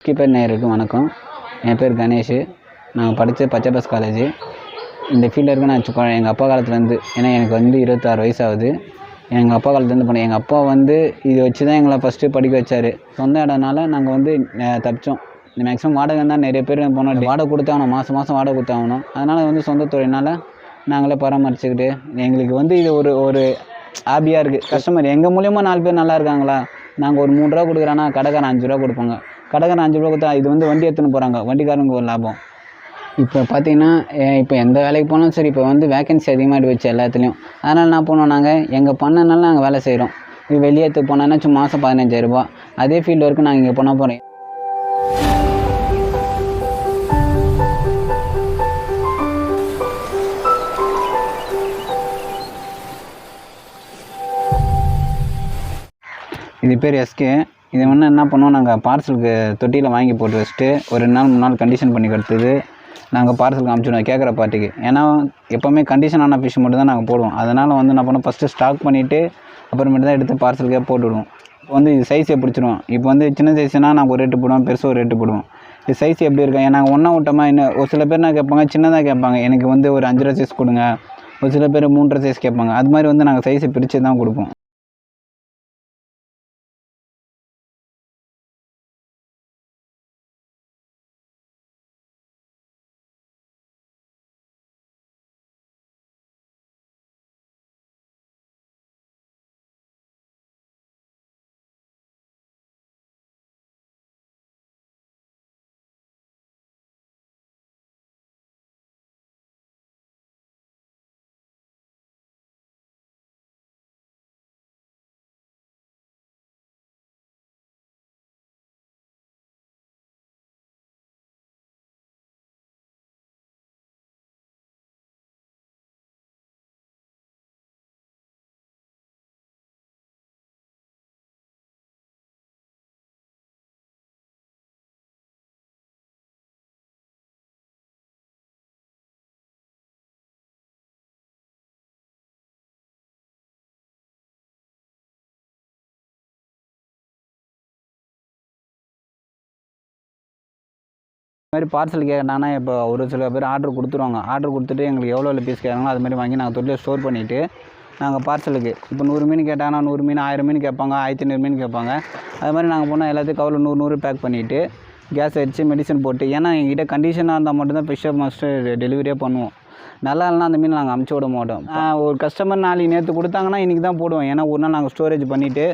Keeper நேயருக்கு வணக்கம். என் பேர் கணேஷ். நான் படித்த பச்சைபாஸ் காலேஜ். இந்த ஃபீல்டில் இருக்க நான் எங்கள் அப்பா காலத்துலேருந்து, ஏன்னா எனக்கு 26 வயசு ஆகுது. எங்கள் அப்பா காலத்துலேருந்து போனேன். எங்கள் அப்பா இதை வச்சு தான் எங்களை ஃபஸ்ட்டு படிக்க வச்சார். சொந்த இடம்னால நாங்கள் தப்பிச்சோம். மேக்ஸிமம் வாடகை தான் நிறைய பேர் போனோம். வாடகை கொடுத்தாகணும், மாதம் மாதம் வாடகை கொடுத்தாகணும். அதனால் சொந்த தொழில்னால் நாங்களே பராமரிச்சுக்கிட்டு எங்களுக்கு இது ஒரு ஹாபியாக இருக்குது. கஸ்டமர் எங்கள் மூலியமாக 4 பேர் நல்லா இருக்காங்களா, நாங்கள் ஒரு 3 ரூபா கொடுக்குறோன்னா கடைக்காரன் 5 ரூபா கொடுப்பாங்க. கடைக்காரன் 5 ரூபா கொடுத்தா இது வண்டி எடுத்துன்னு போகிறாங்க, வண்டிக்காரங்க ஒரு லாபம். இப்போ பார்த்தீங்கன்னா இப்போ எந்த வேலைக்கு போனாலும் சரி, இப்போ வேகன்சி அதிகமாக வச்சு எல்லாத்துலேயும். அதனால் என்ன பண்ணுவோம், நாங்கள் எங்கள் பண்ணனால நாங்கள் வேலை செய்கிறோம். வெளியேற்று போனோன்னா சும்மா மாதம் 15,000 ரூபா. அதே ஃபீல்டு வரைக்கும் நாங்கள் இங்கே பண்ண போகிறோம். இது பேர் எஸ்கே. இது என்ன பண்ணுவோம், நாங்கள் பார்சலுக்கு தொட்டியில் வாங்கி போட்டு வச்சுட்டு ஒரு 2 நாள் 3 நாள் கண்டிஷன் பண்ணி கொடுத்தது நாங்கள் பார்சலுக்கு அனுப்பிச்சிடுவோம் கேட்குற பார்ட்டிக்கு. ஏன்னா எப்போவுமே கண்டிஷனான ஃபிஷ் மட்டும் தான் நாங்கள் போடுவோம். அதனால் என்ன பண்ணுவோம், ஃபஸ்ட்டு ஸ்டாக் பண்ணிவிட்டு அப்புறமேட்டு தான் எடுத்து பார்சலுக்கே போட்டுவிடுவோம். இப்போ இது சைஸை பிடிச்சிடுவோம். இப்போ சின்ன சைஸ்னால் நாங்கள் ஒரு ரேட்டு போடுவோம், பெருசாக ஒரு ரேட்டு போடுவோம். இது சைஸ் எப்படி இருக்கா, ஏன்னா ஒன்றா விட்டோமா இன்னும் ஒரு சில பேர் நான் கேட்பாங்க, சின்னதாக கேட்பாங்க. எனக்கு ஒரு 5 ரூபா சைஸ் கொடுங்க. ஒரு சில பேர் 3 ரூபா சைஸ் கேட்பாங்க. அது மாதிரி நாங்கள் சைஸை பிரித்து தான் கொடுப்போம். இது மாதிரி பார்சல் கேட்டாங்கன்னா இப்போ ஒரு சில பேர் ஆர்டர் கொடுத்துருவாங்க. ஆர்டர் கொடுத்துட்டு எங்களுக்கு எவ்வளோ பீஸ் கேட்குறாங்களோ அது மாதிரி வாங்கி நாங்கள் தொட்டியில் ஸ்டோர் பண்ணிவிட்டு நாங்கள் பார்சலுக்கு இப்போ 100 மீன் கேட்டாங்கன்னா 100 மீன் 1000 மீன் கேட்பாங்க, 1500 மீன் கேட்பாங்க. அது மாதிரி நாங்கள் போனால் எல்லாத்தையும் கவரில் 100 பேக் பண்ணிவிட்டு கேஸ் அடித்து மெடிசன் போட்டு, ஏன்னா எங்ககிட்ட கண்டிஷனாக இருந்தால் மட்டும்தான் ஃபிஷ்ஷை மஸ்ட்டு டெலிவரியே பண்ணுவோம். நல்லா இல்லைனா அந்த மீன் நாங்கள் அமுச்சு விட மாட்டோம். ஒரு கஸ்டமர் நாளைக்கு நேற்று கொடுத்தாங்கன்னா இன்றைக்கி தான் போடுவோம். ஏன்னா ஒரு நாள் நாங்கள் ஸ்டோரேஜ் பண்ணிவிட்டு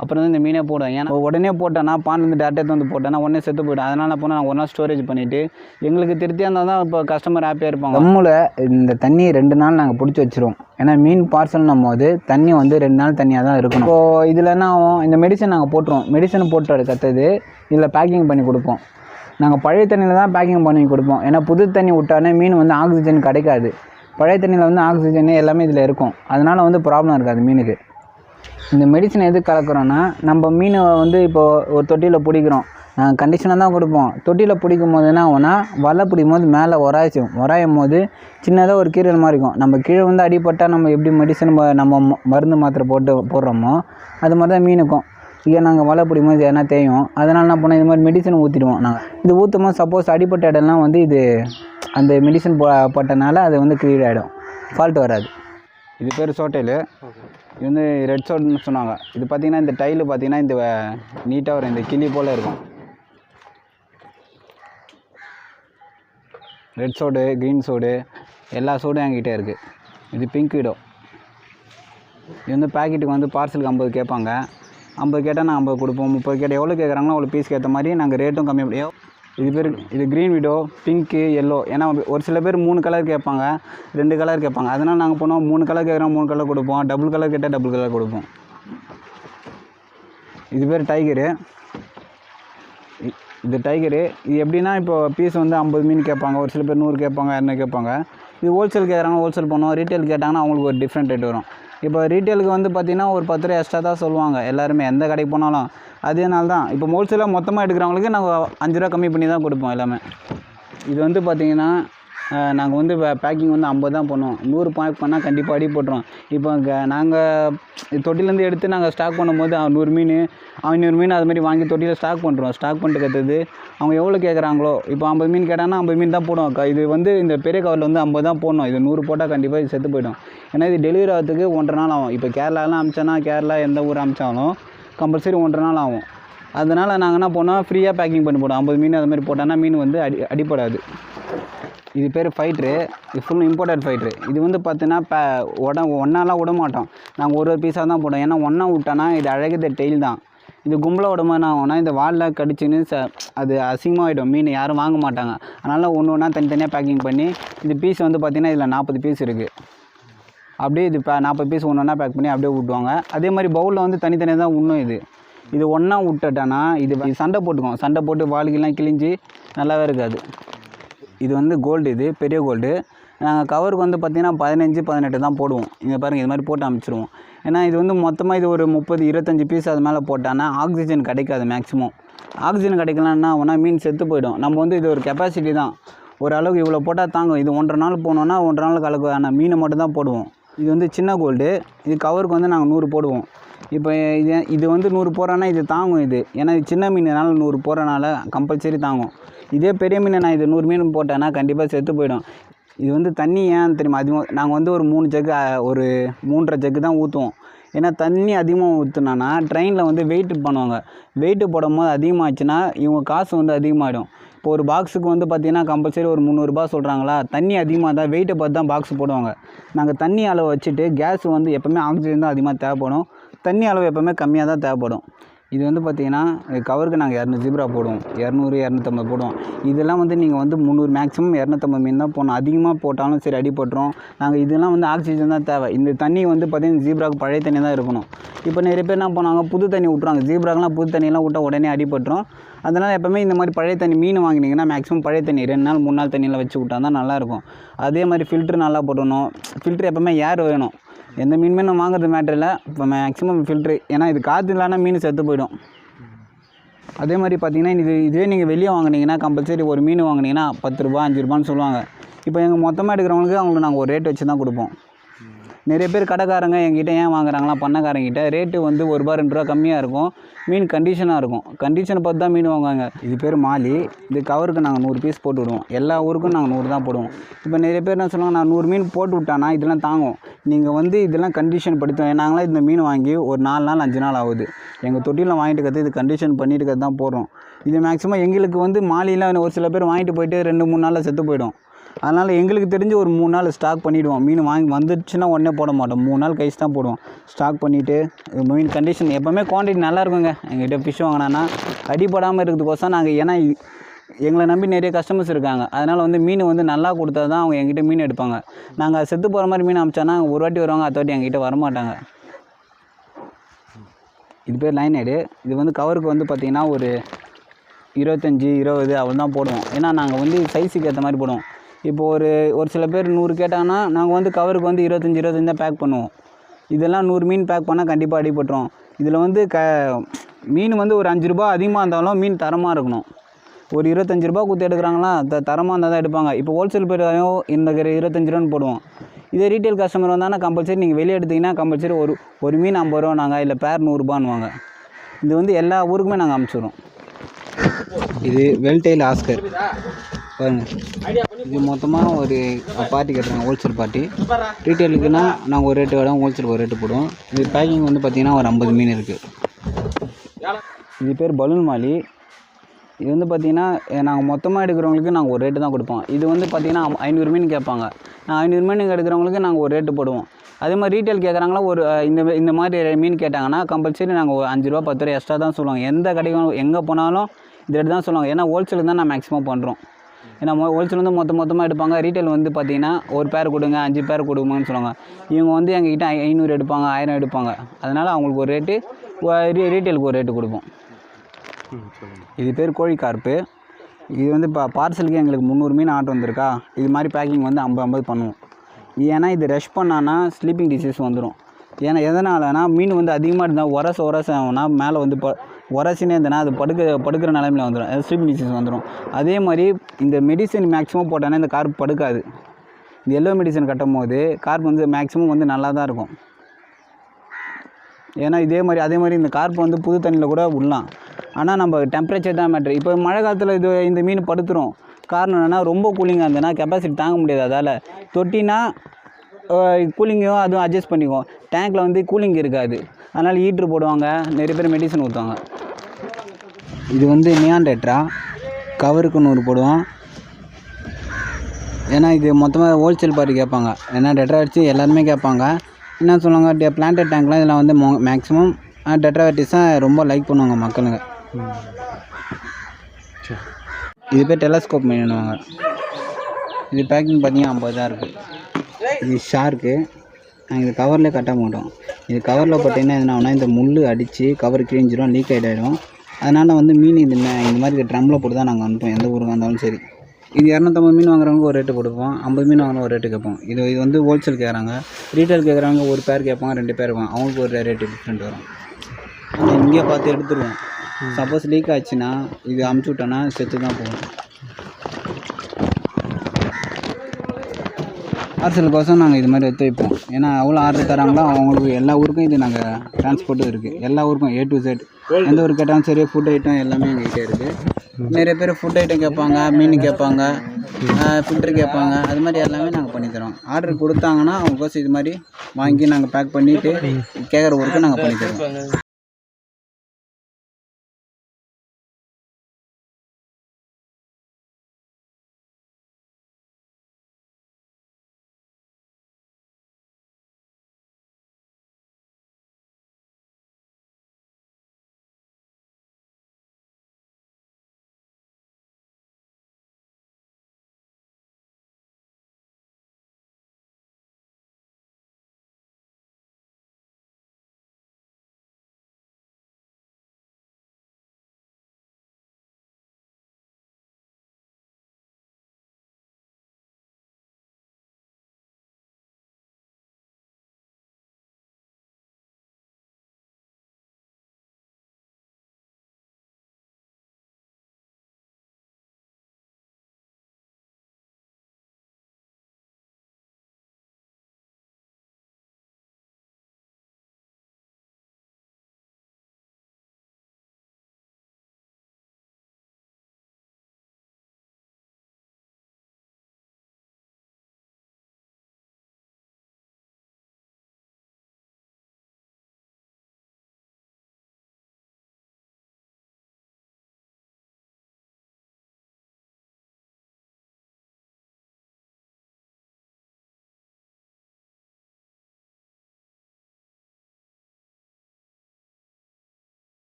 அப்புறம் தான் இந்த மீனே போடுவோம். ஏன்னா உடனே போட்டோன்னா பான்லேருந்து டேரக்டாக போட்டோன்னா உடனே செத்து போய்டும். அதனால் போனால் நாங்கள் ஒரு நாள் ஸ்டோரேஜ் பண்ணிவிட்டு எங்களுக்கு திருப்தியாக இருந்தால் தான் இப்போ கஸ்டமர் ஹாப்பியாக இருப்பாங்க. நம்மளை இந்த தண்ணி 2 நாள் நாங்கள் பிடிச்சி வச்சுருவோம். ஏன்னா மீன் பார்சல்னும் போது தண்ணி 2 நாள் தண்ணியாக தான் இருக்கணும். இப்போது இதில் என்ன ஆகும், இந்த மெடிசன் நாங்கள் போட்டுருவோம். மெடிசன் போட்டு கற்றுது இதில் பேக்கிங் பண்ணி கொடுப்போம். நாங்கள் பழைய தண்ணியில் தான் பேக்கிங் பண்ணி கொடுப்போம். ஏன்னா புது தண்ணி விட்டானே மீன் ஆக்சிஜன் கிடைக்காது. பழைய தண்ணியில் ஆக்சிஜன் எல்லாமே இதில் இருக்கும். அதனால் ப்ராப்ளம் இருக்காது மீனுக்கு. இந்த மெடிசன் எது கலக்கிறோன்னா, நம்ம மீனை இப்போது ஒரு தொட்டியில் பிடிக்கிறோம், நாங்கள் கண்டிஷனாக தான் கொடுப்போம். தொட்டியில் பிடிக்கும் போது என்ன ஆகும்னா, வலை பிடிக்கும் போது மேலே உராயும் போது சின்னதாக ஒரு கீரல் மாதிரி இருக்கும். நம்ம கீழே அடிபட்டால் நம்ம எப்படி மெடிசன் நம்ம மருந்து மாத்திரை போடுறோமோ அது மாதிரி தான் மீனுக்கும். இங்கே நாங்கள் வலை பிடிக்கும் போது எதனா தேயும். அதனால் என்ன பண்ணோம், இது மாதிரி மெடிசன் ஊற்றிடுவோம். நாங்கள் இது ஊற்றும் போது சப்போஸ் அடிப்பட்ட இடம்லாம் இது அந்த மெடிசன் போட்டனால அது க்ளியர் ஆகிடும், ஃபால்ட் வராது. இது பேர் சோட்டையில். இது ரெட் சோடுன்னு சொன்னாங்க. இது பார்த்திங்கன்னா இந்த டைலு பார்த்திங்கன்னா இந்த நீட்டாக வரும், இந்த கிளி போல் இருக்கும். ரெட் சோடு, க்ரீன் சோடு எல்லா சோடும் என்கிட்ட இருக்குது. இது பிங்க் விடோ. இது பேக்கெட்டுக்கு பார்சலுக்கு 50 கேட்பாங்க. 50 கேட்டால் நான் 50 கொடுப்போம். 30 கேட்டால் எவ்வளோ கேட்குறாங்களோ அவ்வளோ பீஸ்க்கு ஏற்ற மாதிரி நாங்கள் ரேட்டும் கம்மி முடியும். இது க்ரீன் விடோ, பிங்க்கு, எல்லோ. ஏன்னா ஒரு சில பேர் 3 கலர் கேட்பாங்க, 2 கலர் கேட்பாங்க. அதனால் நாங்கள் போனோம் 3 கலர் கேட்குறோம், 3 கலர் கொடுப்போம். டபுள் கலர் கேட்டால் டபுள் கலர் கொடுப்போம். இது பேர் டைகரு. இது டைகரு. இது எப்படின்னா இப்போ பீஸ் 50 மீன் கேட்பாங்க, ஒரு சில பேர் 100 கேட்பாங்க, 200 கேட்பாங்க. இது ஹோல்சேல் கேட்குறாங்க, ஹோல்சேல் பண்ணுவோம். ரீட்டைல் கேட்டாங்கன்னா அவங்களுக்கு ஒரு டிஃப்ரெண்ட் ரேட் வரும். இப்போ ரீட்டெயிலுக்கு பார்த்திங்கன்னா ஒரு 10 ரூபா எக்ஸ்ட்ரா தான் சொல்லுவாங்க எல்லாருமே, எந்த கடைக்கு போனாலும். அதேனால தான் இப்போ ஹோல்சேலாக மொத்தமாக எடுக்கிறவங்களுக்கு நாங்கள் 5 ரூபா கம்மி பண்ணி தான் கொடுப்போம் எல்லாமே. இது பார்த்திங்கன்னா நாங்கள் வந்து பேக்கிங் வந்து 50 தான் பண்ணுவோம். 100 பேக் பண்ணால் கண்டிப்பாக அடி போட்டுரும். இப்போ நாங்கள் தொட்டிலேருந்து எடுத்து நாங்கள் ஸ்டாக் பண்ணும்போது 100 மீன் 500 மீன் அது மாதிரி வாங்கி தொட்டியில் ஸ்டாக் பண்ணுறோம். ஸ்டாக் பண்ணிட்டு கற்றுது அவங்க எவ்வளோ கேட்குறாங்களோ, இப்போ 50 மீன் கேட்டாங்கன்னா 50 மீன் தான் போடுவோம். இது வந்து இந்த பெரிய கவரில் வந்து 50 தான் போடணும். இது 100 போட்டால் கண்டிப்பாக இது செத்து போய்டும். ஏன்னா இது டெலிவரி ஆகிறதுக்கு 1.5 நாள் ஆகும். இப்போ கேரளாலாம் அமிச்சோன்னா கேரளா எந்த ஊர் அமிச்சாலும் கம்பல்சரி 1.5 நாள் ஆகும். அதனால் நாங்கள் என்ன பண்ணோம், ஃப்ரீயாக பேக்கிங் பண்ணி போடுவோம். 50 மீன் அது மாதிரி போட்டோன்னா மீன் வந்து அடிப்படாது. இது பேர் ஃபைட்ரு. இது ஃபுல் இம்போர்ட்டட் ஃபைட்ரு. இது வந்து பார்த்தீங்கன்னா ஒன்றாலாம் விட மாட்டோம். நாங்கள் ஒரு பீஸாக தான் போடுவோம். ஏன்னா ஒன்றா விட்டோன்னா இது அழகுது டெயில் தான். இது கும்பலாக விடுமா என்ன ஆகும்னா இந்த வாலில் கடிச்சின்னு அது அசிங்கமாகிடும். மீன் யாரும் வாங்க மாட்டாங்க. அதனால் ஒன்று ஒன்றா தனித்தனியாக பேக்கிங் பண்ணி இது பீஸ் வந்து பார்த்திங்கன்னா இதில் 40 பீஸ் இருக்குது. அப்படியே இது 40 பீஸ் ஒன்று ஒன்றா பேக் பண்ணி அப்படியே விட்டுவாங்க. அதே மாதிரி பவுலில் வந்து தனித்தனியாக தான் இன்னும் இது ஒன்றா விட்டுட்டானா இது சண்டை போட்டுக்கும். சண்டை போட்டு வாளுக்கெல்லாம் கிழிஞ்சி நல்லாவே இருக்காது. இது வந்து கோல்டு, இது பெரிய கோல்டு. நாங்கள் கவருக்கு வந்து பார்த்திங்கன்னா 15 18 தான் போடுவோம். இங்கே பாருங்கள், இது மாதிரி போட்டு அமைச்சிருவோம். ஏன்னா இது வந்து மொத்தமாக இது ஒரு 30 25 பீஸ் அது மேலே போட்டானா ஆக்சிஜன் கிடைக்காது. மேக்ஸிமம் ஆக்சிஜன் கிடைக்கலன்னா ஒன்றா மீன் செத்து போயிடும். நம்ம வந்து இது ஒரு கெப்பாசிட்டி தான், ஓரளவுக்கு இவ்வளோ போட்டால் தாங்கும். இது 1.5 நாள் போனோன்னா 1.5 நாள் கலக்கான மீனை மட்டும் தான் போடுவோம். இது வந்து சின்ன கோல்டு. இது கவருக்கு வந்து நாங்கள் 100 போடுவோம். இப்போ இது வந்து 100 போடுறோன்னா இது தாங்கும். இது ஏன்னா இது சின்ன மீனால 100 போடுறனால கம்பல்சரி தாங்கும். இதே பெரிய மீனை நான் இது 100 மீன் போட்டேன்னா கண்டிப்பாக செத்து போயிடும். இது வந்து தண்ணி ஏன் தெரியுமா அதிகமாக நாங்கள் வந்து ஒரு 3 ஜக்கு ஒரு 3.5 ஜக்கு தான் ஊற்றுவோம். ஏன்னா தண்ணி அதிகமாக ஊற்றுனான்னா ட்ரெயினில் வந்து வெயிட்டு பண்ணுவாங்க. வெயிட்டு போடும்போது அதிகமாகிடுச்சுன்னா இவங்க காசு வந்து அதிகமாகிடும். இப்போ ஒரு பாக்ஸுக்கு வந்து பார்த்திங்கன்னா கம்பல்சரி ஒரு 300 ரூபா சொல்கிறாங்களா, தண்ணி அதிகமாக தான் வெயிட்டை பார்த்து தான் பாக்ஸ் போடுவாங்க. நாங்கள் தண்ணி அளவு வச்சுட்டு கேஸ் வந்து எப்போவுமே ஆக்சிஜன் தான் அதிகமாக தேவைப்படும். தண்ணி அளவு எப்போவுமே கம்மியாக தான் தேவைப்படும். இது வந்து பார்த்திங்கன்னா கவருக்கு நாங்கள் 200 ஜீப்ரா போடுவோம். 200 250 போடுவோம். இதெல்லாம் வந்து நீங்கள் வந்து 300 மேக்ஸிமம் 250 மீன் தான் போடணும். அதிகமாக போட்டாலும் சரி அடிபட்டுரும். நாங்கள் இதெல்லாம் வந்து ஆக்சிஜன் தான் தேவை. இந்த தண்ணி வந்து பார்த்திங்கன்னா ஜீப்ராவுக்கு பழைய தண்ணி தான் இருக்கணும். இப்போ நிறைய பேர் என்ன பண்ணுவாங்க, புது தண்ணி விட்ருவாங்க. ஜீப்ராக்கெலாம் புது தண்ணியெல்லாம் விட்டால் உடனே அடிபட்டுரும். அதனால் எப்போவுமே இந்த மாதிரி பழைய தண்ணி மீன் வாங்கினீங்கன்னா மேக்ஸிமம் பழைய தண்ணி 2 நாள் 3 நாள் தண்ணியில் வச்சு விட்டா தான் நல்லாயிருக்கும். அதே மாதிரி ஃபில்ட்ரு நல்லா போடணும். ஃபில்ட்ரு எப்போவுமே ஏர் வேணும். எந்த மீனுமே நம்ம வாங்குறது மேட்ரு இல்லை. இப்போ மேக்ஸிமம் ஃபில்ட்ரு, ஏன்னா இது காற்று இல்லைன்னா மீன் செத்து போயிடும். அதே மாதிரி பார்த்திங்கன்னா இதுவே நீங்கள் வெளியே வாங்கினீங்கன்னா கம்பல்சரி ஒரு மீன் வாங்கினீங்கன்னா 10 ரூபா 5 ரூபான்னு சொல்லுவாங்க. இப்போ எங்கள் மொத்தமாக எடுக்கிறவங்களுக்கு அவங்களுக்கு நாங்கள் ஒரு ரேட் வச்சு தான் கொடுப்போம். நிறைய பேர் கடைக்காரங்க எங்கிட்ட ஏன் வாங்குறாங்களா, பண்ணக்காரங்கிட்ட ரேட்டு வந்து 1 ரூபா 2 ரூபா கம்மியாக இருக்கும். மீன் கண்டிஷனாக இருக்கும். கண்டிஷனை பார்த்து தான் மீன் வாங்குவாங்க. இது பேர் மாலி. இது கவருக்கு நாங்கள் 100 பீஸ் போட்டு விடுவோம். எல்லா ஊருக்கும் நாங்கள் 100 தான் போடுவோம். இப்போ நிறைய பேர் என்ன சொல்லுவாங்க, நான் 100 மீன் போட்டு விட்டானா இதெல்லாம் தாங்கும். நீங்கள் வந்து இதெல்லாம் கண்டிஷன் படுத்துவோம். நாங்களாம் இந்த மீன் வாங்கி ஒரு 4 நாள் 5 நாள் ஆகுது. எங்கள் தொட்டியில் வாங்கிட்டு கற்று இது கண்டிஷன் பண்ணிட்டு கற்று தான் போடுறோம். இது மேக்ஸிமம் எங்களுக்கு வந்து மாலிலாம் ஒரு சில பேர் வாங்கிட்டு போயிட்டு 2-3 நாளில் செத்து போயிடும். அதனால் எங்களுக்கு தெரிஞ்சு ஒரு 3 நாள் ஸ்டாக் பண்ணிவிடுவோம். மீன் வாங்கி வந்துடுச்சுன்னா உடனே போட மாட்டோம். 3 நாள் கழிச்சு தான் போடுவோம். ஸ்டாக் பண்ணிவிட்டு மீன் கண்டிஷன் எப்போவுமே குவான்டிட்டி நல்லா இருக்குங்க. எங்கள்கிட்ட ஃபிஷ் வாங்கினான்னா அடிப்படாமல் இருக்கிறதுக்கோசம் நாங்கள், ஏன்னா எங்களை நம்பி நிறைய கஸ்டமர்ஸ் இருக்காங்க. அதனால் வந்து மீன் வந்து நல்லா கொடுத்தா தான் அவங்க எங்கிட்ட மீன் எடுப்பாங்க. நாங்கள் செத்து போகிற மாதிரி மீன் அமிச்சோன்னா ஒரு வாட்டி வருவாங்க, அடுத்த வாட்டி எங்ககிட்ட வரமாட்டாங்க. இது பேர் லைன் ஹெடு. இது வந்து கவருக்கு வந்து பார்த்திங்கன்னா ஒரு 25 20 அவ்வளோ தான் போடுவோம். ஏன்னா நாங்கள் வந்து சைஸுக்கு ஏற்ற மாதிரி போடுவோம். இப்போ ஒரு சில பேர் 100 கேட்டாங்கன்னா நாங்கள் வந்து கவருக்கு வந்து 25 தான் பேக் பண்ணுவோம். இதெல்லாம் 100 மீன் பேக் பண்ணால் கண்டிப்பாக அடிபட்டுரும். இதில் வந்து மீன் வந்து ஒரு 5 ரூபா அதிகமாக இருந்தாலும் மீன் தரமாக இருக்கணும். ஒரு 25 ரூபா கொடுத்து எடுக்கிறாங்களா, தரமாக இருந்தால் தான் எடுப்பாங்க. இப்போ ஹோல்சேல் பேரையும் இந்த 25 ரூபான்னு போடுவோம். இதே ரீட்டைல் கஸ்டமர் வந்தாங்கன்னா கம்பல்சரி நீங்கள் வெளியே எடுத்திங்கன்னா கம்பல்சரி ஒரு மீன் 50 ரூபா நாங்கள், இல்லை பேர் 100 ரூபான்னுவாங்க. இது வந்து எல்லா ஊருக்குமே நாங்கள் அனுப்பிச்சிடுறோம். இது வெல்டெயில் ஆஸ்கர் பாருங்கள். இது மொத்தமாக ஒரு பார்ட்டி கட்டுறாங்க, ஹோல்சேல் பார்ட்டி. ரீட்டெயிலுக்குன்னா நாங்கள் ஒரு ரேட்டு விட ஹோல்சேலுக்கு ஒரு ரேட்டு போடுவோம். இது பேக்கிங் வந்து பார்த்திங்கன்னா ஒரு 50 மீன் இருக்குது. இது பேர் பலூன் மாலி. இது வந்து பார்த்திங்கன்னா நாங்கள் மொத்தமாக எடுக்கிறவங்களுக்கு நாங்கள் ஒரு ரேட்டு தான் கொடுப்போம். இது வந்து பார்த்திங்கன்னா 500 மீன் கேட்பாங்க. நான் 500 மீன் எடுக்கிறவங்களுக்கு நாங்கள் ஒரு ரேட்டு போடுவோம். அதே மாதிரி ரீட்டைல் கேட்குறாங்களா, ஒரு இந்த மாதிரி மீன் கேட்டாங்கன்னா கம்பல்சரி நாங்கள் ஒரு 5 ரூபா 10 ரூபா எக்ஸ்ட்ரா தான் சொல்லுவாங்க. எந்த கடைக்கும் எங்கே போனாலும் இந்த ரேட்டு தான் சொல்லுவாங்க. ஏன்னா ஹோல்சேல் தான் நான் மேக்ஸிமம் பண்ணுறோம். ஏன்னா ஹோல்சேல் வந்து மொத்தமாக எடுப்பாங்க. ரீட்டைல் வந்து பார்த்திங்கன்னா ஒரு பேர் கொடுங்க 5 பேர் கொடுங்கன்னு சொல்லுவாங்க. இவங்க வந்து எங்ககிட்ட 500 எடுப்பாங்க, 1000 எடுப்பாங்க. அதனால் அவங்களுக்கு ஒரு ரேட்டு, ரீட்டைலுக்கு ஒரு ரேட்டு கொடுப்போம். இது பேர் கோழி கார்ப்பு. இது வந்து இப்போ பார்சலுக்கு எங்களுக்கு 300 மீன் ஆர்டர் வந்திருக்கா, இது மாதிரி பேக்கிங் வந்து 50 பண்ணுவோம். ஏன்னா இது ரஷ் பண்ணான்னா ஸ்லீப்பிங் டிசீஸ் வந்துடும். ஏன்னா எதனாலனா மீன் வந்து அதிகமாக இருந்தால் உரச ஆகும்னா மேலே வந்து உரசினே இருந்ததுன்னா அது படுக்கிற நிலைமையில் வந்துடும், அது ஸ்லீப் டிசீஸ் வந்துடும். அதே மாதிரி இந்த மெடிசன் மேக்ஸிமம் போட்டோன்னா இந்த கார்ப் படுக்காது. இந்த எல்லோ மெடிசன் கட்டும் போது கார்ப் வந்து மேக்ஸிமம் வந்து நல்லா தான் இருக்கும். ஏன்னா அதே மாதிரி இந்த கார்ப் வந்து புது தண்ணியில் கூட விடலாம். ஆனால் நம்ம டெம்பரேச்சர் தான் மேட்ரு. இப்போ மழை காலத்தில் இந்த மீன் படுத்துரும். காரணம் என்னென்னா ரொம்ப கூலிங்காக இருந்ததுன்னா கெப்பாசிட்டி தாங்க முடியாது. அதால் தொட்டினா கூலிங்கும் அதுவும் அட்ஜஸ்ட் பண்ணிக்குவோம். டேங்க்கில் வந்து கூலிங் இருக்காது, அதனால் ஹீட்ரு போடுவாங்க, நிறைய பேர் மெடிசன் ஊற்றுவாங்க. இது வந்து நியான் டெட்ரா, கவருக்கு 100 போடுவோம். ஏன்னா இது மொத்தமாக ஹோல்சேல் பார்ட்டி கேட்பாங்க. ஏன்னா டெட்ரா அடித்து எல்லாருமே கேட்பாங்க. என்ன சொல்லுவாங்க, பிளான்டட் டேங்க்லாம் இதில் வந்து மேக்ஸிமம் டெட்ரா வெரைட்டிஸ் தான் ரொம்ப லைக் பண்ணுவாங்க மக்களுங்க. இது பேர் டெலஸ்கோப் மீனுவாங்க. இது பேக்கிங் பார்த்தீங்கன்னா 50 தான் இருக்குது. இது ஷார்க்கு. நாங்கள் இது கவர்லேயே கட்ட மாட்டோம். இது கவரில் போட்டிங்கன்னா என்ன ஆகுனா இந்த முள் அடித்து கவர் கிழிஞ்சிடும், லீக் ஆகிடும். அதனால் வந்து மீன் இந்த மாதிரி ட்ரம்மில் போட்டு தான் நாங்கள் அனுப்போம், எந்த ஊருக்கு வந்தாலும் சரி. இது 250 மீன் வாங்குறவங்க ஒரு ரேட்டு கொடுப்போம், 50 மீன் வாங்குறவங்க ஒரு ரேட்டு கேட்போம். இது வந்து ஹோல்சேல் கேட்குறாங்க. ரீட்டைல் கேட்குறவங்க ஒரு பேர் கேட்பாங்க, 2 பேர் இருப்பாங்க, அவங்களுக்கு ஒரு ரேட்டு டிஃப்ரெண்ட் வரும். ஆனால் இங்கேயே பார்த்து எடுத்துருவோம். சப்போஸ் லீக் ஆச்சுன்னா இது அமுச்சு விட்டோன்னா செத்து தான் போகும். பார்சலுக்கோசம் நாங்கள் இது மாதிரி எடுத்து வைப்போம். ஏன்னா அவ்வளோ ஆர்டர் தராங்களோ அவங்களுக்கு எல்லா ஊருக்கும் இது நாங்கள் டிரான்ஸ்போர்ட்டும் இருக்குது. எல்லா ஊருக்கும் A to Z எந்த ஊருக்கு கேட்டாலும் சரி, ஃபுட் ஐட்டம் எல்லாமே எங்கள்கிட்ட இருக்குது. நிறைய பேர் ஃபுட் ஐட்டம் கேட்பாங்க, மீன் கேட்பாங்க, ஃபில்ட்ரு கேட்பாங்க. அது மாதிரி எல்லாமே நாங்கள் பண்ணித்தரோம். ஆர்டர் கொடுத்தாங்கன்னா அவங்களுக்கோசம் இது மாதிரி வாங்கி நாங்கள் பேக் பண்ணிவிட்டு கேட்குற ஊருக்கு நாங்கள் பண்ணித்தரோம்.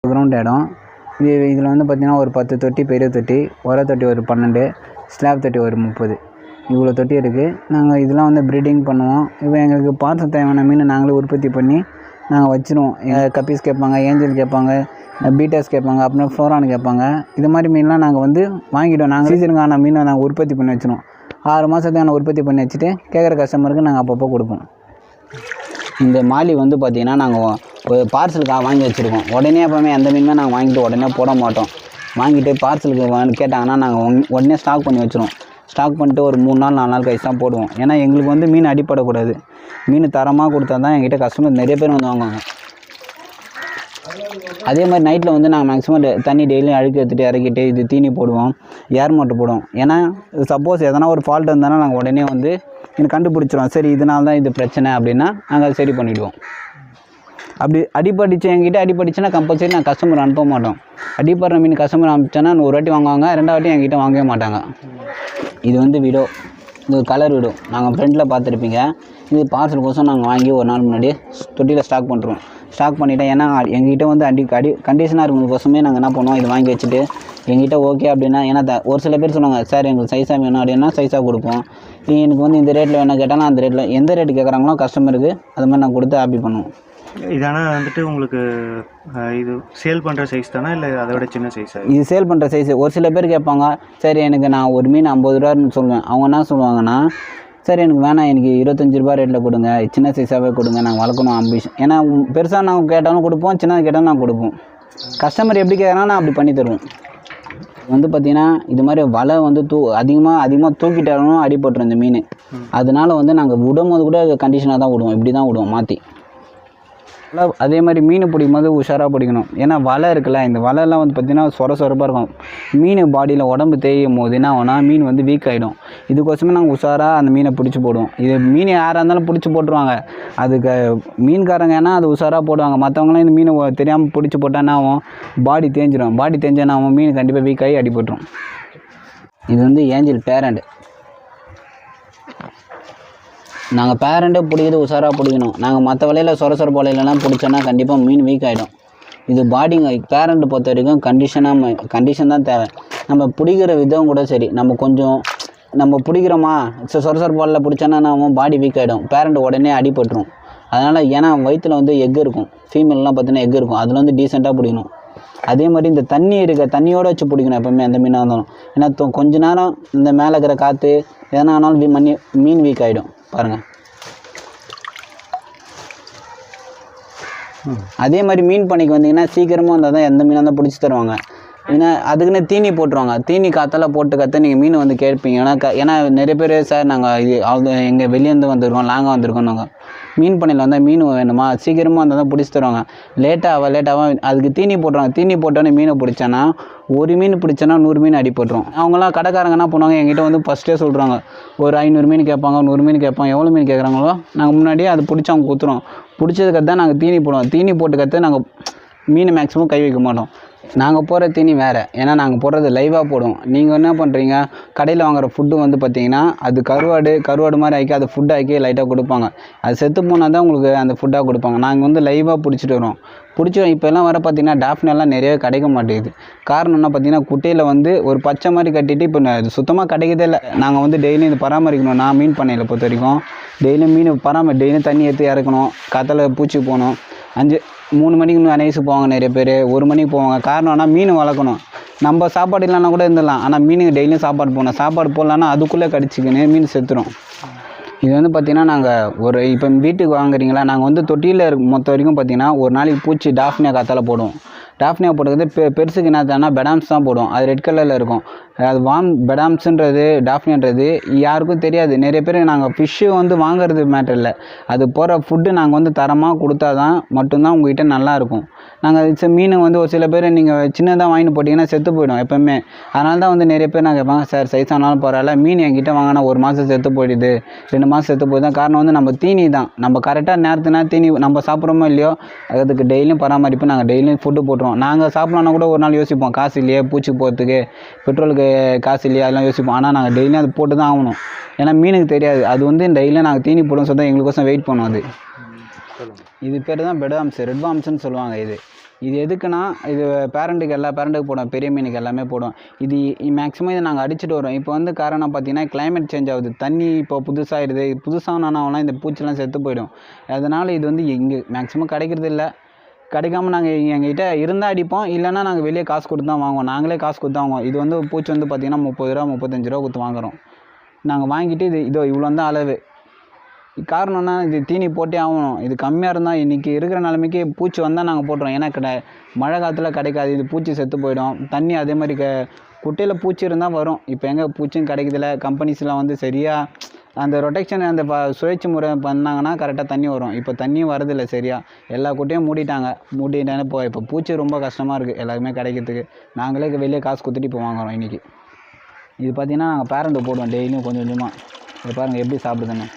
கிரவுண்ட் இடம் இதில் வந்து பார்த்திங்கன்னா ஒரு 10 தொட்டி, பெரிய தொட்டி, உர தொட்டி ஒரு 12, ஸ்லாப் தொட்டி ஒரு 30, இவ்வளோ தொட்டி இருக்குது. நாங்கள் இதெல்லாம் வந்து ப்ரீடிங் பண்ணுவோம். இப்போ எங்களுக்கு பார்சல் தேவையான மீன் நாங்களே உற்பத்தி பண்ணி நாங்கள் வச்சுருவோம். கப்பீஸ் கேட்பாங்க, ஏஞ்சல் கேட்பாங்க, பீட்டர்ஸ் கேட்பாங்க, அப்புறம் ஃப்ளோரான் கேட்பாங்க. இது மாதிரி மீன்லாம் நாங்கள் வந்து வாங்கிவிடுவோம். நாங்கள் சீசனுக்கான மீனை நாங்கள் உற்பத்தி பண்ணி வச்சுருவோம். 6 மாதத்துக்கான உற்பத்தி பண்ணி வச்சுட்டு கேட்குற கஸ்டமருக்கு நாங்கள் அப்பப்போ கொடுப்போம். இந்த மாலி வந்து பார்த்திங்கன்னா நாங்கள் ஒரு பார்சலுக்காக வாங்கி வச்சுருக்கோம். உடனே எப்போவுமே எந்த மீனுமே நாங்கள் வாங்கிட்டு உடனே போட மாட்டோம். வாங்கிட்டு பார்சலுக்கு கேட்டாங்கன்னா நாங்கள் உடனே ஸ்டாக் பண்ணி வச்சுருவோம். ஸ்டாக் பண்ணிட்டு ஒரு 3 நாள் 4 நாள் கழிச்சு தான் போடுவோம். ஏன்னா எங்களுக்கு வந்து மீன் அடிப்படக்கூடாது. மீன் தரமாக கொடுத்தா தான் எங்கிட்ட கஸ்டமர் நிறைய பேர் வந்து வாங்குவாங்க. அதே மாதிரி நைட்டில் வந்து நாங்கள் மேக்ஸிமம் தண்ணி டெய்லியும் அழுக்கு எடுத்துகிட்டு இறக்கிட்டு இது தீனி போடுவோம், ஏர் மோட்டர் போடுவோம். ஏன்னா சப்போஸ் எதனா ஒரு ஃபால்ட் இருந்தாலும் நாங்கள் உடனே வந்து எனக்கு கண்டுபிடிச்சிருவோம். சரி இதனால தான் இது பிரச்சனை அப்படின்னா நாங்கள் அதை சரி பண்ணிவிடுவோம். அப்படி அடிப்பட்டுச்சு என்கிட்ட அடிப்பட்டுச்சுன்னா கம்பல்சரி நான் கஸ்டமர் அனுப்ப மாட்டோம். அடிப்படுற மீன் கஸ்டமர் அனுப்பிச்சோன்னா ஒரு வாட்டி வாங்குவாங்க, 2வது வாட்டி என்கிட்ட வாங்கவே மாட்டாங்க. இது வந்து விடோ, இது கலர் விடோ நாங்கள் ஃப்ரெண்டில் பார்த்துருப்பீங்க. இது பார்சல் கோசம் நாங்கள் வாங்கி ஒரு நாள் முன்னாடி தொட்டியில் ஸ்டாக் பண்ணுறோம். ஸ்டாக் பண்ணிவிட்டேன். ஏன்னா எங்ககிட்ட வந்து கண்டிஷனாக இருக்கிறதுக்கோசமே நாங்கள் என்ன பண்ணுவோம், இது வாங்கி வச்சுட்டு எங்கிட்ட ஓகே அப்படின்னா, ஏன்னா ஒரு சில பேர் சொல்லுவாங்க சார் எங்களுக்கு சைஸாக வேணும் அப்படின்னா சைஸாக கொடுப்போம். எனக்கு வந்து இந்த ரேட்டில் வேணும் கேட்டாலும் அந்த ரேட்டில் எந்த ரேட்டு கேட்குறாங்களோ கஸ்டமருக்கு அது மாதிரி நான் கொடுத்து ஹாப்பி பண்ணுவோம். இதானா வந்துட்டு உங்களுக்கு இது சேல் பண்ணுற சைஸ் தானே இல்லை அதை விட சின்ன சைஸாக? இது சேல் பண்ணுற சைஸ். ஒரு சில பேர் கேட்பாங்க, சரி எனக்கு நான் ஒரு மீன் 50 ரூபான்னு சொல்லுவேன். அவங்க என்ன சொல்லுவாங்கன்னா, சரி எனக்கு வேணாம், எனக்கு 25 ரூபா ரேட்டில் கொடுங்க, சின்ன சைஸாகவே கொடுங்க, நாங்கள் வளர்க்கணும் அம்பிஷன். ஏன்னா பெருசாக நாங்கள் கேட்டாலும் கொடுப்போம், சின்னது கேட்டாலும் நாங்கள் கொடுப்போம். கஸ்டமர் எப்படி கேட்குறாங்கன்னா நான் அப்படி பண்ணி தருவோம். வந்து பார்த்திங்கன்னா இது மாதிரி வலை வந்து அதிகமாக தூக்கிட்டாலும் அடிபட்டுரும் இந்த மீன். அதனால வந்து நாங்கள் விடும்போது கூட கண்டிஷனாக தான் விடுவோம், இப்படி தான் விடுவோம் மாற்றி. அதே மாதிரி மீன் பிடிக்கும் போது உஷாராக பிடிக்கணும். ஏன்னா வலை இருக்குல்ல, இந்த வலைலாம் வந்து பார்த்திங்கன்னா சொரப்பாக இருக்கும். மீன் பாடியில் உடம்பு தேயும் போது என்ன ஆகும்னா மீன் வந்து வீக் ஆகிடும். இதுக்கோசமே நாங்கள் உஷாராக அந்த மீனை பிடிச்சி போடுவோம். இது மீன் யாராக இருந்தாலும் பிடிச்சி போட்டுருவாங்க. அதுக்கு மீன்காரங்க ஏன்னா அது உஷாராக போடுவாங்க. மற்றவங்களாம் இந்த மீனை தெரியாமல் பிடிச்சி போட்டால் என்ன ஆகும், பாடி தேஞ்சிடும். பாடி தேஞ்சா என்ன ஆகும், மீன் கண்டிப்பாக வீக் ஆகி அடிபட்டுரும். இது வந்து ஏஞ்சல் பேரண்ட். நாங்கள் பேரண்ட்டே பிடிக்கிறது உஷாராக பிடிக்கணும். நாங்கள் மற்ற வலையில் சொரப்பு வலையிலலாம் பிடிச்சோன்னா கண்டிப்பாக மீன் வீக் ஆகிடும். இது பாடிங்க பேரண்ட்டு பொறுத்த வரைக்கும் கண்டிஷன் தான் தேவை. நம்ம பிடிக்கிற விதம் கூட சரி, நம்ம பிடிக்கிறோமா சொரப்பு வலையில் பிடிச்சோன்னா நம்ம பாடி வீக் ஆகிடும், பேரண்ட் உடனே அடிபட்டுரும். அதனால் ஏன்னா வயிற்றில் வந்து எக் இருக்கும், ஃபீமேல்லாம் பார்த்தீங்கன்னா எக் இருக்கும், அதில் வந்து டீசெண்டாக பிடிக்கணும். அதே மாதிரி இந்த தண்ணியோடு வச்சு பிடிக்கணும் எப்போவுமே எந்த மீனாக இருந்தாலும். ஏன்னா கொஞ்ச நேரம் இந்த மேலே இருக்கிற காற்று எதனா ஆனாலும் மீன் வீக் ஆகிடும் பாருங்கள். அதே மாதிரி மீன் பண்ணிக்கு வந்தீங்கன்னா சீக்கிரமாக வந்தால் தான் எந்த மீனாக இருந்தால் பிடிச்சி தருவாங்க. ஏன்னா அதுக்குன்னு தீனி போட்டுருவாங்க. தீனி காற்றெல்லாம் போட்டு நீங்கள் மீன் வந்து கேட்பீங்க. ஏன்னா நிறைய பேர் சார் நாங்கள் எங்கள் வெளியேருந்து வந்திருக்கோம், லாங்காக வந்திருக்கோம், நாங்கள் மீன் பண்ணையில் வந்தால் மீன் வேணுமா சீக்கிரமாக வந்தால் தான் பிடிச்சி தருவாங்க. லேட்டாக அதுக்கு தீனி போட்டுருவாங்க. தீனி போட்டோன்னே மீனை பிடிச்சோன்னா ஒரு மீன் பிடிச்சோன்னா 100 மீன் அடிபட்டுரும். அவங்களாம் கடைக்காரங்க என்ன பண்ணுவாங்க, எங்கிட்ட வந்து ஃபஸ்ட்டே சொல்கிறாங்க, ஒரு 500 மீன் கேட்பாங்க, 100 மீன் கேட்பாங்க. எவ்வளோ மீன் கேட்குறாங்களோ நாங்கள் முன்னாடியே அது பிடிச்சி அவங்க கொடுத்துருவோம். பிடிச்சதுக்கு தான் நாங்கள் தீனி போடுவோம். தீனி போட்டுக்கற்று நாங்கள் மீன் மேக்ஸிமம் கை வைக்க மாட்டோம். நாங்கள் போடுற தீனி வேறு. ஏன்னா நாங்கள் போடுறது லைவாக போடுவோம். நீங்கள் என்ன பண்ணுறீங்க, கடையில் வாங்குகிற ஃபுட்டு வந்து பார்த்திங்கன்னா அது கருவாடு மாதிரி ஆக்கி அதை ஃபுட் ஆக்கி லைட்டாக கொடுப்பாங்க. அது செத்து போனால் தான் உங்களுக்கு அந்த ஃபுட்டாக கொடுப்பாங்க. நாங்கள் வந்து லைவாக பிடிச்சிட்டு வரோம். இப்போல்லாம் வர பார்த்திங்கன்னா டாஃப்னெல்லாம் நிறைய கிடைக்க மாட்டேங்குது. காரணம் என்ன பார்த்திங்கன்னா, குட்டையில் வந்து ஒரு பச்சை மாதிரி கட்டிட்டு இப்போ சுத்தமாக கிடைக்கதே இல்லை. நாங்கள் வந்து டெய்லியும் இது பராமரிக்கணும். நான் மீன் பண்ணையில் பொறுத்த வரைக்கும் டெய்லியும் மீன் டெய்லியும் தண்ணி எடுத்து இறக்கணும், காத்தால பூச்சி போகணும். 3 மணிக்கு நைஸு போவாங்க நிறைய பேர், 1 மணிக்கு போவாங்க. காரணம்னா மீன் வளர்க்கணும். நம்ம சாப்பாடு இல்லைன்னா கூட இருந்துடலாம், ஆனால் மீனுக்கு டெய்லியும் சாப்பாடு போடணும். சாப்பாடு போடலான்னா அதுக்குள்ளே கடிச்சிக்கின்னு மீன் செத்துரும். இது வந்து பார்த்திங்கன்னா நாங்கள் இப்போ வீட்டுக்கு வாங்குறீங்களா, நாங்கள் வந்து தொட்டியில் மொத்த வரைக்கும் பார்த்திங்கன்னா ஒரு நாளைக்கு பூச்சி டாஃப்னியா காத்தால போடுவோம். டாஃப்னியா போடுறது பெருசுக்கு என்ன தானா பெடாம்ஸ் தான் போடுவோம். அது ரெட் கலரில் இருக்கும். அது பெடாம்ஸுன்றது டாஃப்னியான்றது யாருக்கும் தெரியாது. நிறைய பேர் நாங்கள் ஃபிஷ்ஷு வந்து வாங்குறது மேட்டர் இல்லை, அது போகிற ஃபுட்டு நாங்கள் வந்து தரமாக கொடுத்தா தான் மட்டும்தான் உங்கள்கிட்ட நல்லாயிருக்கும். நாங்கள் மீன் வந்து ஒரு சில பேர் நீங்கள் சின்னதாக வாங்கிட்டு போட்டிங்கன்னா செத்து போயிடும் எப்போவுமே. அதனால தான் வந்து நிறைய பேர் நாங்கள் கேட்பாங்க, சார் சைஸ் ஆனாலும் பரவாயில்ல, மீன் என்கிட்ட வாங்கினா 1 மாதம் செத்து போயிடுது, 2 மாதம் செத்து போயிடுது தான். காரணம் வந்து நம்ம தீனி தான், நம்ம கரெக்டாக நேரத்துனா தீனி நம்ம சாப்பிட்றோமோ இல்லையோ அதுக்கு டெய்லியும் பராமரிப்பு. நாங்கள் டெய்லியும் ஃபுட்டு போட்டுருவோம். நாங்கள் சாப்பிட்லான்னா கூட ஒரு நாள் யோசிப்போம், காசு இல்லையே பூச்சி போகிறதுக்கு, பெட்ரோலுக்கு காசு இல்லையா, அதெல்லாம் யோசிப்போம். ஆனால் நாங்கள் டெய்லியும் அது போட்டு தான் ஆகணும். ஏன்னா மீனுக்கு தெரியாது, அது வந்து டெய்லியும் நாங்கள் தீனி போடுவோம். சொல்லி எங்களுக்கோசம் வெயிட் பண்ணுவோம். அது இது பேர் தான் பெடாம்ஸ், ரெட் பாம்ஸ்ன்னு சொல்லுவாங்க. இது எதுக்குன்னா, இது எல்லா பேரண்ட்டுக்கு போடுவோம், பெரிய மீனுக்கு எல்லாமே போடுவோம். இது மேக்ஸிமம் இதை நாங்கள் அடிச்சுட்டு வரோம். இப்போ வந்து காரணம் பார்த்திங்கன்னா கிளைமேட் சேஞ்ச் ஆகுது, தண்ணி இப்போ புதுசாகிடுது. புதுசாகனா இந்த பூச்சிலாம் செத்து போயிடும். அதனால் இது வந்து இங்கே மேக்ஸிமம் கிடைக்கிறது இல்லை. கிடைக்காம நாங்கள் எங்ககிட்ட இருந்தால் அடிப்போம், இல்லைன்னா நாங்கள் வெளியே காசு கொடுத்து தான் வாங்குவோம். நாங்களே காசு கொடுத்து தான் வாங்குவோம். இது வந்து பூச்சி வந்து பார்த்திங்கன்னா 30 ரூபா 35 ரூபா கொடுத்து வாங்குகிறோம். நாங்கள் வாங்கிட்டு இவ்வளோ தான் அளவு. காரணம்னா இது தீனி போட்டே ஆகணும். இது கம்மியாக இருந்தால் இன்றைக்கி இருக்கிற நிலைமைக்கு பூச்சி வந்தால் நாங்கள் போட்டுருவோம். ஏன்னா மழை காலத்தில் கிடைக்காது, இது பூச்சி செத்து போயிடும். தண்ணி அதே மாதிரி குட்டையில் பூச்சி இருந்தால் வரும். இப்போ எங்கே பூச்சியும் கிடைக்கிறதில்ல. கம்பெனிஸ்லாம் வந்து சரியாக அந்த ரொட்டேஷன் அந்த சுழற்சி முறை பண்ணாங்கன்னா கரெக்டாக தண்ணி வரும். இப்போ தண்ணியும் வரதில்லை சரியா. எல்லா குட்டையும் மூடிட்டாங்க. இப்போ பூச்சி ரொம்ப கஷ்டமாக இருக்குது எல்லாருமே கிடைக்கிறதுக்கு. நாங்களே வெளியே காசு கொடுத்துட்டு இப்போ வாங்குகிறோம் இன்றைக்கி. இது பார்த்திங்கன்னா நாங்கள் பேரண்ட்டு போடுவோம் டெய்லியும் கொஞ்சம் கொஞ்சமாக. இது பாருங்கள் எப்படி சாப்பிடுதுன்னு.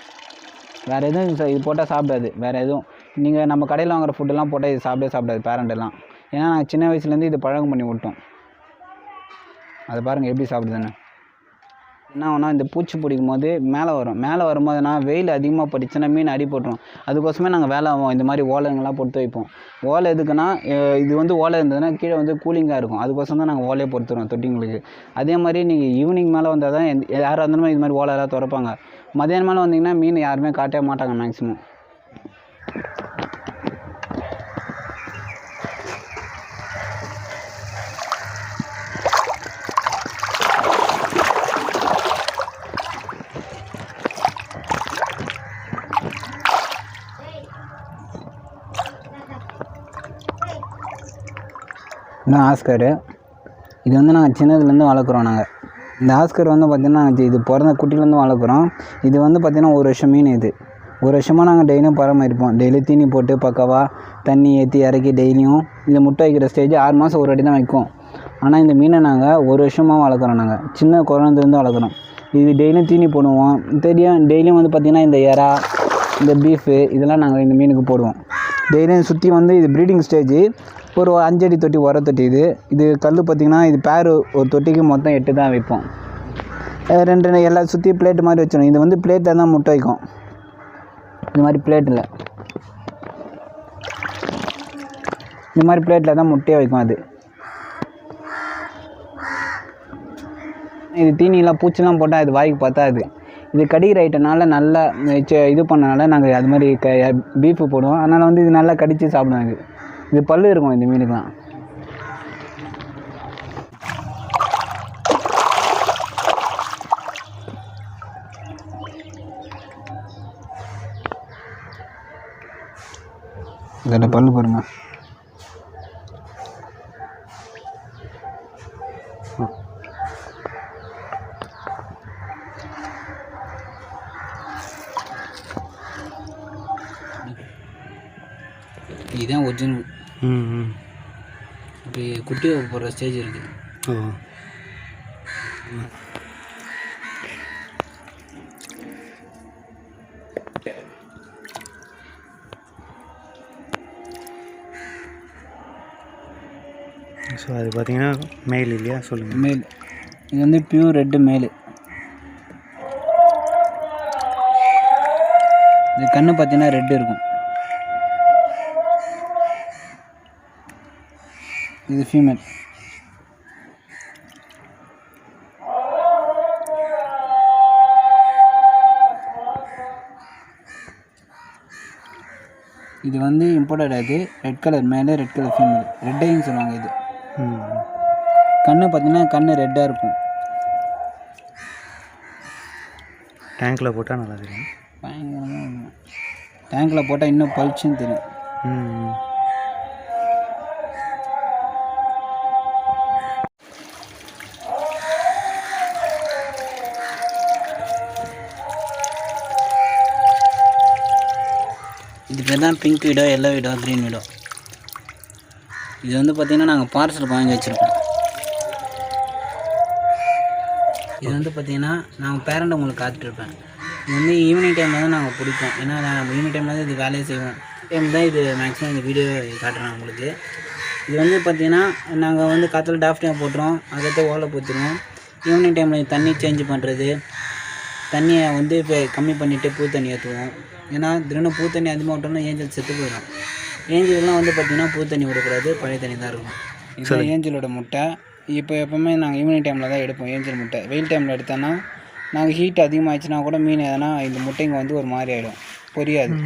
வேறு எதுவும் இது போட்டால் சாப்பிடாது. வேறு எதுவும் நீங்கள் நம்ம கடையில் வாங்குகிற ஃபுட்டெல்லாம் போட்டால் இது சாப்பிடாது பேரண்ட்டெல்லாம். ஏன்னா நாங்கள் சின்ன வயசுலேருந்து இது பழக்கம் பண்ணி விட்டோம். அதை பாருங்கள் எப்படி சாப்பிடுதுன்னு. என்ன ஆகுனா இந்த பூச்சி பிடிக்கும் போது மேலே வரும்போதுனா வெயில் அதிகமாக பட்டுச்சுன்னா மீன் அடி போட்டுரும். அதுக்கோசமே நாங்கள் வேலை ஆகும் இந்த மாதிரி ஓலைங்கள்லாம் போட்டு வைப்போம். ஓலை எதுக்குன்னா இது வந்து ஓலை இருந்ததுன்னா கீழே வந்து கூலிங்காக இருக்கும். அதுக்கோசம் தான் நாங்கள் ஓலையை பொறுத்துருவோம் தொட்டிங்களுக்கு. அதே மாதிரி நீங்கள் ஈவினிங் மேலே வந்தால் தான் யாராக இருந்தாலும் இது மாதிரி ஓலையெல்லாம் திறப்பாங்க. மதியானம் மேலே வந்தீங்கன்னா மீன் யாருமே காட்டவே மாட்டாங்க மேக்ஸிமம். இன்னும் ஆஸ்கரு இது வந்து நாங்கள் சின்னதுலேருந்து வளர்க்குறோம். இந்த ஆஸ்கர் வந்து பார்த்திங்கன்னா இது பிறந்த குட்டிலேருந்து வளர்க்குறோம். இது வந்து பார்த்திங்கன்னா 1 வருஷம் மீன். இது 1 வருஷமாக நாங்கள் டெய்லியும் பராமரிப்போம். டெய்லி தீனி போட்டு பக்காவாக தண்ணி ஏற்றி இறக்கி டெய்லியும் இது முட்டை வைக்கிற ஸ்டேஜ் 6 மாதம் ஒரு வாட்டி தான் வைக்கும். ஆனால் இந்த மீனை நாங்கள் 1 வருஷமாக வளர்க்குறோம். நாங்கள் சின்ன குழந்தைலேருந்து வளர்க்குறோம். இது டெய்லியும் தீனி போடுவோம். டெய்லியும் வந்து பார்த்திங்கன்னா இந்த எறா இந்த பீஃபு இதெல்லாம் நாங்கள் இந்த மீனுக்கு போடுவோம். டெய்லியும் சுற்றி வந்து இது ப்ரீடிங் ஸ்டேஜ். ஒரு 5 அடி தொட்டி உர தொட்டி. இது கல் பார்த்திங்கன்னா இது பேர் ஒரு தொட்டிக்கு மொத்தம் 8 தான் வைப்போம். 2 எல்லாம் சுற்றி பிளேட்டு மாதிரி வச்சிடும். இது வந்து பிளேட்டில் தான் முட்டை வைக்கும். இந்த மாதிரி பிளேட்டில் தான் முட்டையை வைக்கும். இது தீனிலாம் பூச்சிலாம் போட்டால் இது வாய்க்கு பத்தாது. இது கடிக்கிற ஐட்டனால நல்லா இது பண்ணனால நாங்கள் அது மாதிரி பீஃபு போடுவோம். அதனால் வந்து இது நல்லா கடித்து சாப்பிடுவோம். இது பல்லு இருக்கும் இந்த மீனுக்குலாம். இதில் பல்லு பாருங்க. இதுதான் ஒரிஜினல். இப்போ குட்டி போடுற ஸ்டேஜ் இருக்குது. ஸோ அது பார்த்தீங்கன்னா மேல் இல்லையா? சொல்லுங்கள். மேல். இது வந்து பியூர் ரெட்டு மேல். இது கண்ணு பார்த்தீங்கன்னா ரெட்டு இருக்கும். இது ஃபீமேல். இது வந்து இம்போர்ட்டட். அது ரெட் கலர் மேலே ரெட் கலர் ஃபீமேல். ரெட்டைன்னு சொல்லுவாங்க. இது கண்ணு பார்த்தீங்கன்னா கண்ணு ரெட்டாக இருக்கும். டேங்க்கில் போட்டால் நல்லா தெரியும். பயங்கரமாக டேங்க்கில் போட்டால் இன்னும் பளிச்சுன்னு தெரியும். இது பேர் தான் பிங்க் வீடோ எல்லோ வீடோ க்ரீன் வீடோ. இது வந்து பார்த்திங்கன்னா நாங்கள் பார்சல் வாங்கி வச்சுருக்கோம். இது வந்து பார்த்திங்கன்னா நாங்கள் பேரண்ட் உங்களுக்கு காத்துட்ருப்பேன். இது வந்து ஈவினிங் டைமில் தான் நாங்கள் பிடிப்போம். ஏன்னா நாங்கள் ஈவினிங் டைமில் தான் இது வேலையை செய்வோம். டைம் தான் இது மேக்ஸிமம் இந்த வீடியோ காட்டுறேன் உங்களுக்கு. இது வந்து பார்த்திங்கன்னா நாங்கள் வந்து காற்றுல டாஃப் டைம் போட்டுருவோம். அதுக்கடுத்து ஓலை போட்டுருவோம். ஈவினிங் டைமில் தண்ணி சேஞ்ச் பண்ணுறது, தண்ணியை வந்து இப்போ கம்மி பண்ணிவிட்டு பூ தண்ணி ஏற்றுவோம். ஏன்னா திடீர்னு பூ தண்ணி அதிகமாக விட்டோம்னா ஏஞ்சல் செத்து போயிடும். ஏஞ்சல்லாம் வந்து பார்த்திங்கன்னா பூ தண்ணி விடக்கூடாது, பழைய தண்ணி தான் இருக்கும். இது ஏஞ்சலோட முட்டை. இப்போ எப்போவுமே நாங்கள் ஈவினிங் டைமில் தான் எடுப்போம் ஏஞ்சல் முட்டை. வெயில் டைமில் எடுத்தோன்னா நாங்கள் ஹீட் அதிகமாகிடுச்சுன்னா கூட மீன் எதனா இந்த முட்டைங்க வந்து ஒரு மாதிரி ஆகிடும், பொரியாது.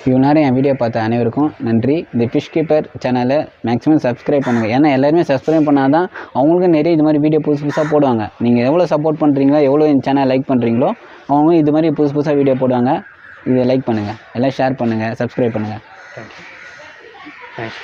இவ்வளோ நேரம் என் வீடியோ பார்த்த அனைவருக்கும் நன்றி. இந்த ஃபிஷ் கீப்பர் சேனலை மேக்ஸிமம் சப்ஸ்கிரைப் பண்ணுங்கள். ஏன்னா எல்லாருமே சப்ஸ்கிரைப் பண்ணால் தான் அவங்களுக்கும் நிறைய இது மாதிரி வீடியோ புதுசாக போடுவாங்க. நீங்கள் எவ்வளோ சப்போர்ட் பண்ணுறீங்களோ, எவ்வளோ இந்த சேனல் லைக் பண்ணுறீங்களோ, அவங்க இது மாதிரி புதுசாக வீடியோ போடுவாங்க. இதை லைக் பண்ணுங்கள், எல்லாம் ஷேர் பண்ணுங்கள், சப்ஸ்கிரைப் பண்ணுங்கள். தேங்க்ஸ்.